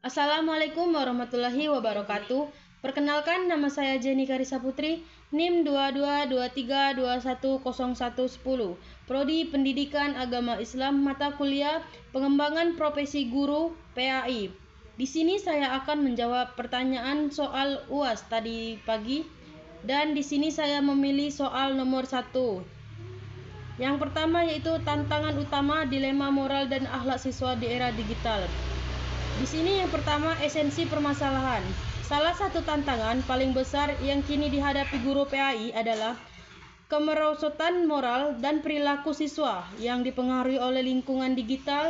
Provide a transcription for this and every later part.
Assalamualaikum warahmatullahi wabarakatuh. Perkenalkan, nama saya Jenny Karisa Putri, NIM 2223210110, Prodi Pendidikan Agama Islam, mata kuliah Pengembangan Profesi Guru PAI. Di sini saya akan menjawab pertanyaan soal UAS tadi pagi, dan di sini saya memilih soal nomor 1. Yang pertama yaitu tantangan utama dilema moral dan akhlak siswa di era digital. Di sini yang pertama, esensi permasalahan. Salah satu tantangan paling besar yang kini dihadapi guru PAI adalah kemerosotan moral dan perilaku siswa yang dipengaruhi oleh lingkungan digital.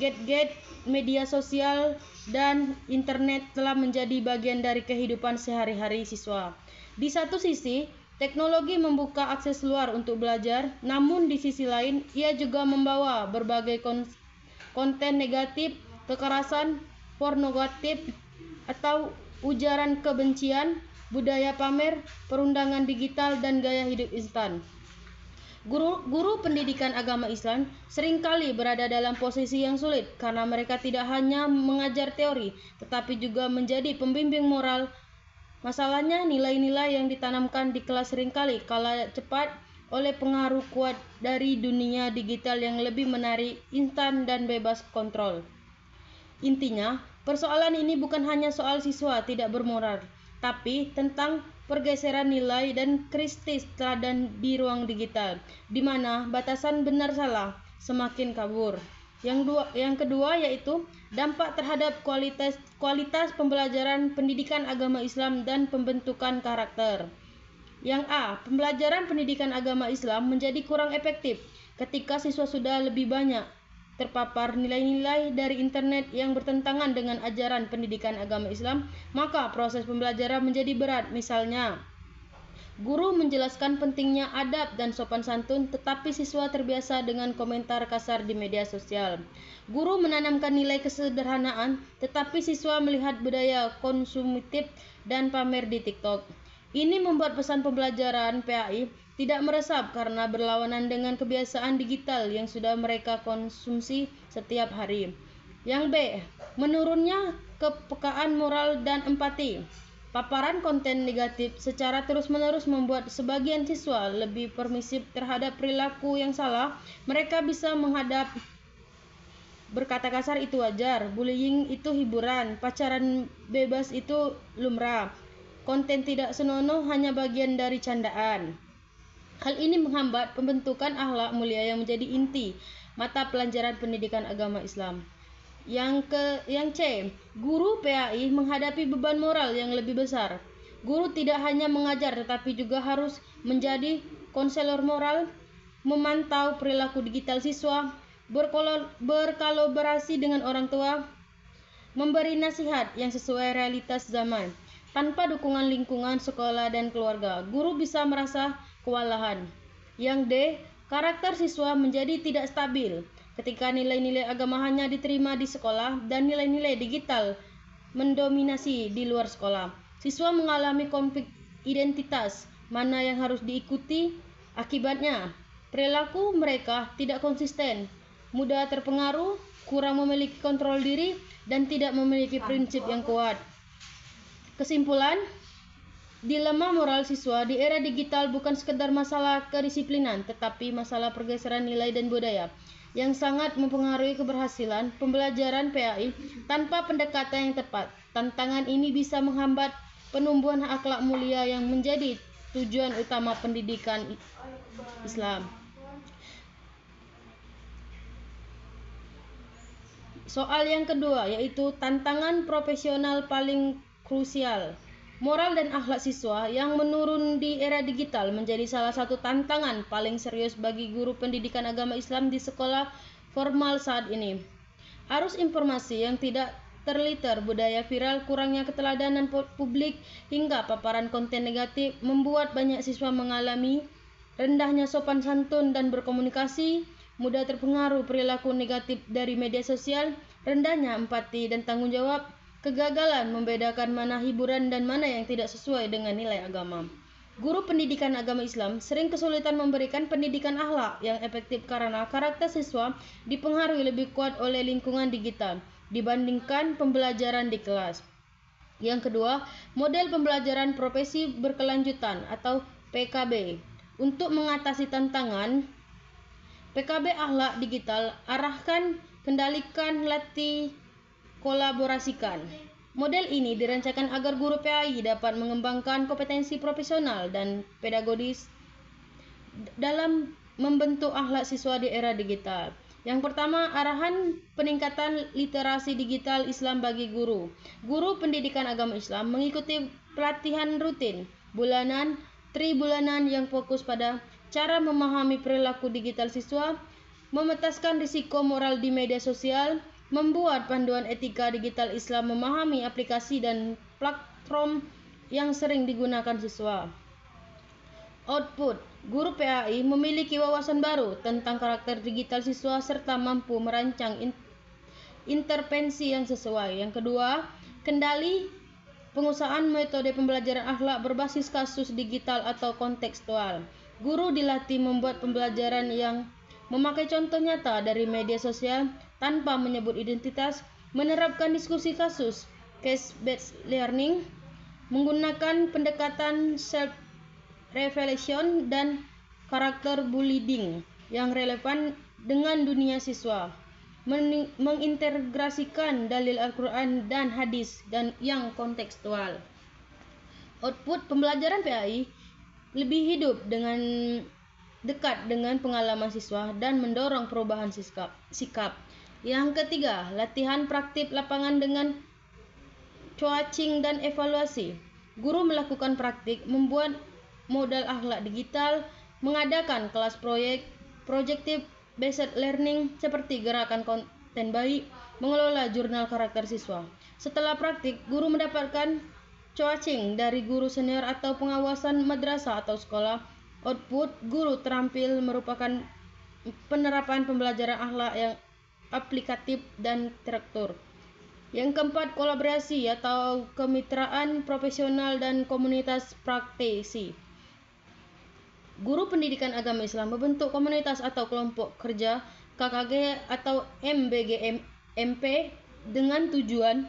Gadget, media sosial, dan internet telah menjadi bagian dari kehidupan sehari-hari siswa. Di satu sisi, teknologi membuka akses luar untuk belajar, namun di sisi lain, ia juga membawa berbagai konten negatif, kekerasan, pornografi, atau ujaran kebencian, budaya pamer, perundangan digital, dan gaya hidup instan. Guru pendidikan agama Islam seringkali berada dalam posisi yang sulit karena mereka tidak hanya mengajar teori, tetapi juga menjadi pembimbing moral. Masalahnya, nilai-nilai yang ditanamkan di kelas seringkali kalah cepat oleh pengaruh kuat dari dunia digital yang lebih menarik, instan, dan bebas kontrol. Intinya, persoalan ini bukan hanya soal siswa tidak bermoral, tapi tentang pergeseran nilai dan kritis teladan di ruang digital, di mana batasan benar salah semakin kabur. Yang kedua yaitu dampak terhadap kualitas pembelajaran pendidikan agama Islam dan pembentukan karakter. Yang A, pembelajaran pendidikan agama Islam menjadi kurang efektif ketika siswa sudah lebih banyak terpapar nilai-nilai dari internet yang bertentangan dengan ajaran pendidikan agama Islam, maka proses pembelajaran menjadi berat. Misalnya, guru menjelaskan pentingnya adab dan sopan santun, tetapi siswa terbiasa dengan komentar kasar di media sosial. Guru menanamkan nilai kesederhanaan, tetapi siswa melihat budaya konsumtif dan pamer di TikTok. Ini membuat pesan pembelajaran PAI tidak meresap karena berlawanan dengan kebiasaan digital yang sudah mereka konsumsi setiap hari. Yang B, menurunnya kepekaan moral dan empati. Paparan konten negatif secara terus-menerus membuat sebagian siswa lebih permisif terhadap perilaku yang salah. Mereka bisa menghadap berkata kasar itu wajar, bullying itu hiburan, pacaran bebas itu lumrah. Konten tidak senonoh hanya bagian dari candaan. Hal ini menghambat pembentukan akhlak mulia yang menjadi inti mata pelajaran pendidikan agama Islam. Yang C, guru PAI menghadapi beban moral yang lebih besar. Guru tidak hanya mengajar tetapi juga harus menjadi konselor moral, memantau perilaku digital siswa, berkolaborasi dengan orang tua, memberi nasihat yang sesuai realitas zaman. Tanpa dukungan lingkungan, sekolah, dan keluarga, guru bisa merasa kewalahan. Yang D, karakter siswa menjadi tidak stabil ketika nilai-nilai agama hanya diterima di sekolah dan nilai-nilai digital mendominasi di luar sekolah. Siswa mengalami konflik identitas, mana yang harus diikuti. Akibatnya, perilaku mereka tidak konsisten, mudah terpengaruh, kurang memiliki kontrol diri, dan tidak memiliki prinsip yang kuat. Kesimpulan, dilema moral siswa di era digital bukan sekedar masalah kedisiplinan, tetapi masalah pergeseran nilai dan budaya yang sangat mempengaruhi keberhasilan pembelajaran PAI tanpa pendekatan yang tepat. Tantangan ini bisa menghambat penumbuhan akhlak mulia yang menjadi tujuan utama pendidikan Islam. Soal yang kedua yaitu tantangan profesional paling krusial. Moral dan akhlak siswa yang menurun di era digital menjadi salah satu tantangan paling serius bagi guru pendidikan agama Islam di sekolah formal saat ini. Arus informasi yang tidak terliter, budaya viral, kurangnya keteladanan publik, hingga paparan konten negatif membuat banyak siswa mengalami rendahnya sopan santun dan berkomunikasi, mudah terpengaruh perilaku negatif dari media sosial, rendahnya empati dan tanggung jawab, kegagalan membedakan mana hiburan dan mana yang tidak sesuai dengan nilai agama. Guru pendidikan agama Islam sering kesulitan memberikan pendidikan akhlak yang efektif karena karakter siswa dipengaruhi lebih kuat oleh lingkungan digital. dibandingkan pembelajaran di kelas. Yang kedua, model pembelajaran profesi berkelanjutan atau PKB. Untuk mengatasi tantangan PKB akhlak digital, arahkan, kendalikan, latih, kolaborasikan. Model ini dirancangkan agar guru PAI dapat mengembangkan kompetensi profesional dan pedagogis dalam membentuk akhlak siswa di era digital. Yang pertama, arahan peningkatan literasi digital Islam bagi guru. Guru pendidikan agama Islam mengikuti pelatihan rutin bulanan, tribulanan yang fokus pada cara memahami perilaku digital siswa, memetaskan risiko moral di media sosial, membuat panduan etika digital Islam, memahami aplikasi dan platform yang sering digunakan siswa. Output, guru PAI memiliki wawasan baru tentang karakter digital siswa serta mampu merancang intervensi yang sesuai. Yang kedua, kendali pengusahaan metode pembelajaran akhlak berbasis kasus digital atau kontekstual. Guru dilatih membuat pembelajaran yang memakai contoh nyata dari media sosial tanpa menyebut identitas, menerapkan diskusi kasus, case-based learning, menggunakan pendekatan self-revelation dan karakter bullying yang relevan dengan dunia siswa, mengintegrasikan dalil Al-Quran dan hadis dan yang kontekstual. Output pembelajaran PAI lebih hidup dengan dekat dengan pengalaman siswa dan mendorong perubahan sikap. Yang ketiga, latihan praktik lapangan dengan coaching dan evaluasi. Guru melakukan praktik membuat modal akhlak digital, mengadakan kelas projective based learning seperti gerakan konten baik, mengelola jurnal karakter siswa. Setelah praktik, guru mendapatkan coaching dari guru senior atau pengawasan madrasah atau sekolah. Output, guru terampil merupakan penerapan pembelajaran akhlak yang aplikatif dan teraktur. Yang keempat, kolaborasi atau kemitraan profesional dan komunitas praktisi. Guru pendidikan agama Islam membentuk komunitas atau kelompok kerja KKG atau MBGMP dengan tujuan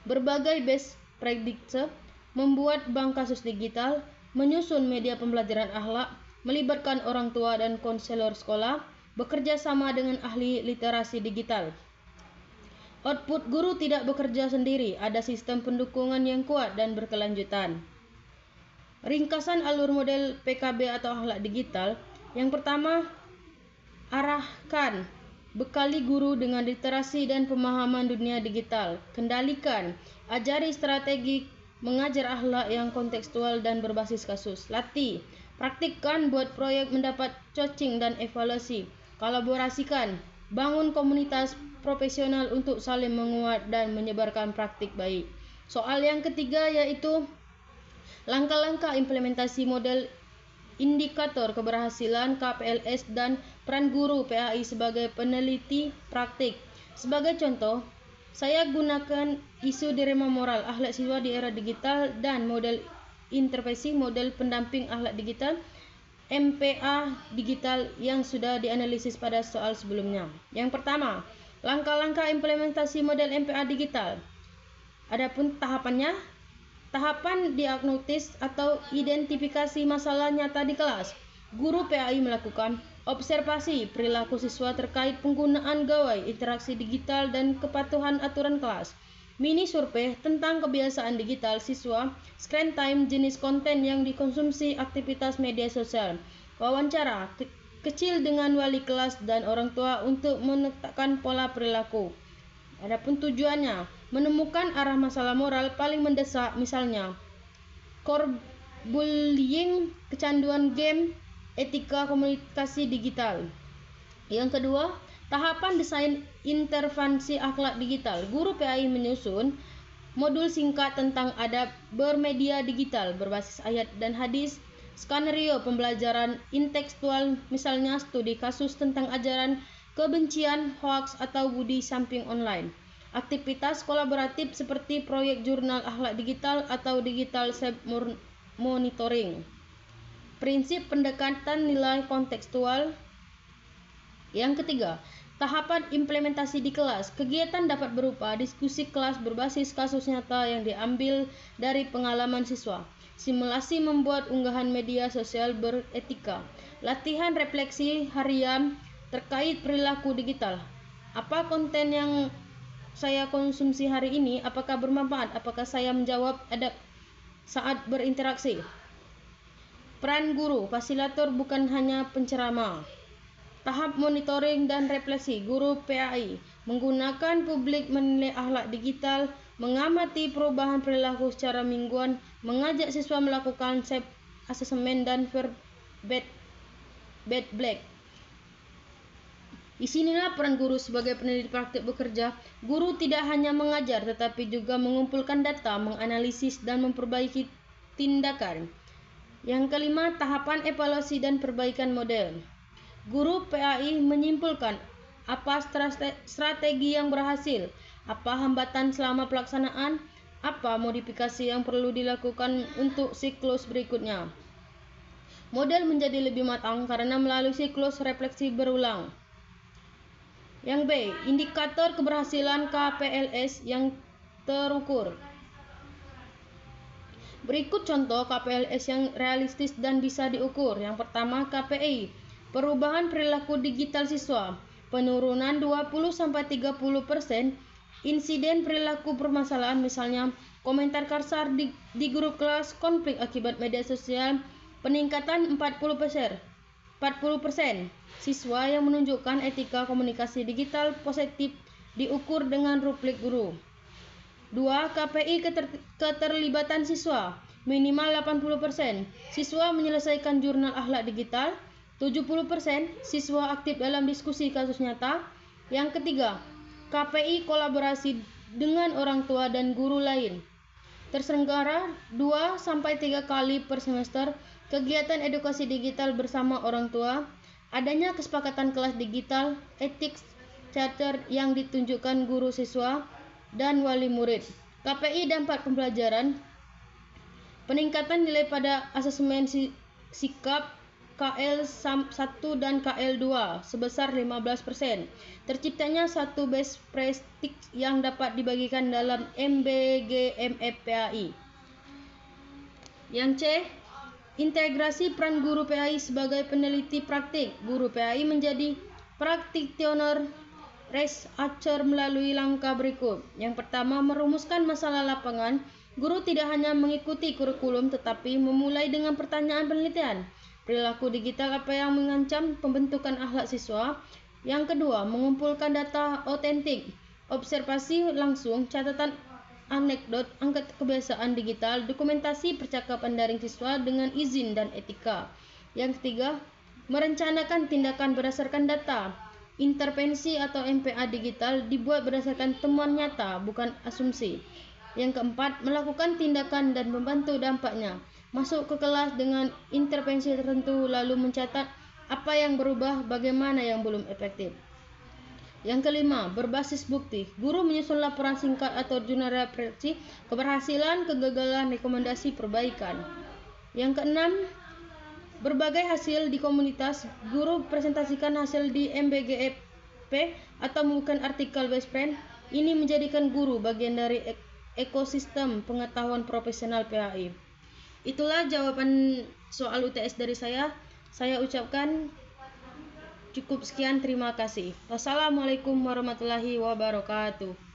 berbagai best practice, membuat bank kasus digital, menyusun media pembelajaran akhlak, melibatkan orang tua dan konselor sekolah, bekerja sama dengan ahli literasi digital. Output, guru tidak bekerja sendiri, ada sistem pendukungan yang kuat dan berkelanjutan. Ringkasan alur model PKB atau akhlak digital. Yang pertama, arahkan, bekali guru dengan literasi dan pemahaman dunia digital. Kendalikan, ajari strategi mengajar akhlak yang kontekstual dan berbasis kasus. Latih, praktikkan, buat proyek, mendapat coaching dan evaluasi. Kolaborasikan, bangun komunitas profesional untuk saling menguat dan menyebarkan praktik baik. Soal yang ketiga yaitu langkah-langkah implementasi model indikator keberhasilan KPLS dan peran guru PAI sebagai peneliti praktik. Sebagai contoh, saya gunakan isu dilema moral akhlak siswa di era digital dan model intervensi model pendamping akhlak digital MPA digital yang sudah dianalisis pada soal sebelumnya. Yang pertama, langkah-langkah implementasi model MPA digital. Adapun tahapannya, tahapan diagnosis atau identifikasi masalah nyata di kelas. Guru PAI melakukan observasi perilaku siswa terkait penggunaan gawai interaksi digital dan kepatuhan aturan kelas. Mini survei tentang kebiasaan digital siswa, screen time, jenis konten yang dikonsumsi, aktivitas media sosial. Wawancara kecil dengan wali kelas dan orang tua untuk menetapkan pola perilaku. Adapun tujuannya, menemukan arah masalah moral paling mendesak, misalnya bullying, kecanduan game, etika komunikasi digital. Yang kedua, tahapan desain intervensi akhlak digital. Guru PAI menyusun modul singkat tentang adab bermedia digital berbasis ayat dan hadis, skenario pembelajaran intekstual, misalnya studi kasus tentang ajaran kebencian, hoaks atau budi samping online. Aktivitas kolaboratif seperti proyek jurnal akhlak digital atau digital self monitoring. Prinsip pendekatan nilai kontekstual. Yang ketiga, Tahapan implementasi di kelas. Kegiatan dapat berupa diskusi kelas berbasis kasus nyata yang diambil dari pengalaman siswa, simulasi membuat unggahan media sosial beretika, latihan refleksi harian terkait perilaku digital. Apa konten yang saya konsumsi hari ini? Apakah bermanfaat? Apakah saya menjawab saat berinteraksi? Peran guru, fasilitator bukan hanya penceramah. Tahap monitoring dan refleksi. Guru PAI menggunakan publik menilai akhlak digital, mengamati perubahan perilaku secara mingguan, mengajak siswa melakukan self assessment dan bad black. Disinilah peran guru sebagai peneliti praktik bekerja. Guru tidak hanya mengajar tetapi juga mengumpulkan data, menganalisis dan memperbaiki tindakan. Yang kelima, tahapan evaluasi dan perbaikan model. Guru PAI menyimpulkan apa strategi yang berhasil, apa hambatan selama pelaksanaan, apa modifikasi yang perlu dilakukan untuk siklus berikutnya. Model menjadi lebih matang karena melalui siklus refleksi berulang. Yang B, indikator keberhasilan KPLS yang terukur. Berikut contoh KPLS yang realistis dan bisa diukur. Yang pertama, KPI, perubahan perilaku digital siswa, penurunan 20-30%, insiden perilaku permasalahan misalnya komentar kasar di grup kelas, konflik akibat media sosial, peningkatan 40%. Siswa yang menunjukkan etika komunikasi digital positif diukur dengan rubrik guru. 2. KPI keterlibatan siswa, minimal 80%. Siswa menyelesaikan jurnal akhlak digital. 70% siswa aktif dalam diskusi kasus nyata. Yang ketiga, KPI kolaborasi dengan orang tua dan guru lain. Terselenggara 2-3 kali per semester kegiatan edukasi digital bersama orang tua. Adanya kesepakatan kelas digital, ethics charter yang ditunjukkan guru siswa dan wali murid. KPI dampak pembelajaran, peningkatan nilai pada asesmen sikap KL1 dan KL2 sebesar 15%. Terciptanya satu best practice yang dapat dibagikan dalam MBGMF PAI. Yang C, integrasi peran guru PAI sebagai peneliti praktik. Guru PAI menjadi practitioner researcher melalui langkah berikut. Yang pertama, merumuskan masalah lapangan. Guru tidak hanya mengikuti kurikulum tetapi memulai dengan pertanyaan penelitian. Perilaku digital apa yang mengancam pembentukan akhlak siswa? Yang kedua, mengumpulkan data otentik, observasi langsung, catatan anekdot, angkat kebiasaan digital, dokumentasi percakapan daring siswa dengan izin dan etika. Yang ketiga, merencanakan tindakan berdasarkan data. Intervensi atau MPA digital dibuat berdasarkan temuan nyata, bukan asumsi. Yang keempat, melakukan tindakan dan membantu dampaknya. Masuk ke kelas dengan intervensi tertentu lalu mencatat apa yang berubah, bagaimana yang belum efektif. Yang kelima, berbasis bukti. Guru menyusun laporan singkat atau jurnal refleksi keberhasilan, kegagalan, rekomendasi, perbaikan. Yang keenam, berbagai hasil di komunitas. Guru presentasikan hasil di MBGFP atau membuat artikel best friend. Ini menjadikan guru bagian dari ekosistem pengetahuan profesional PAI. Itulah jawaban soal UTS dari saya. Saya ucapkan cukup sekian, terima kasih. Wassalamualaikum warahmatullahi wabarakatuh.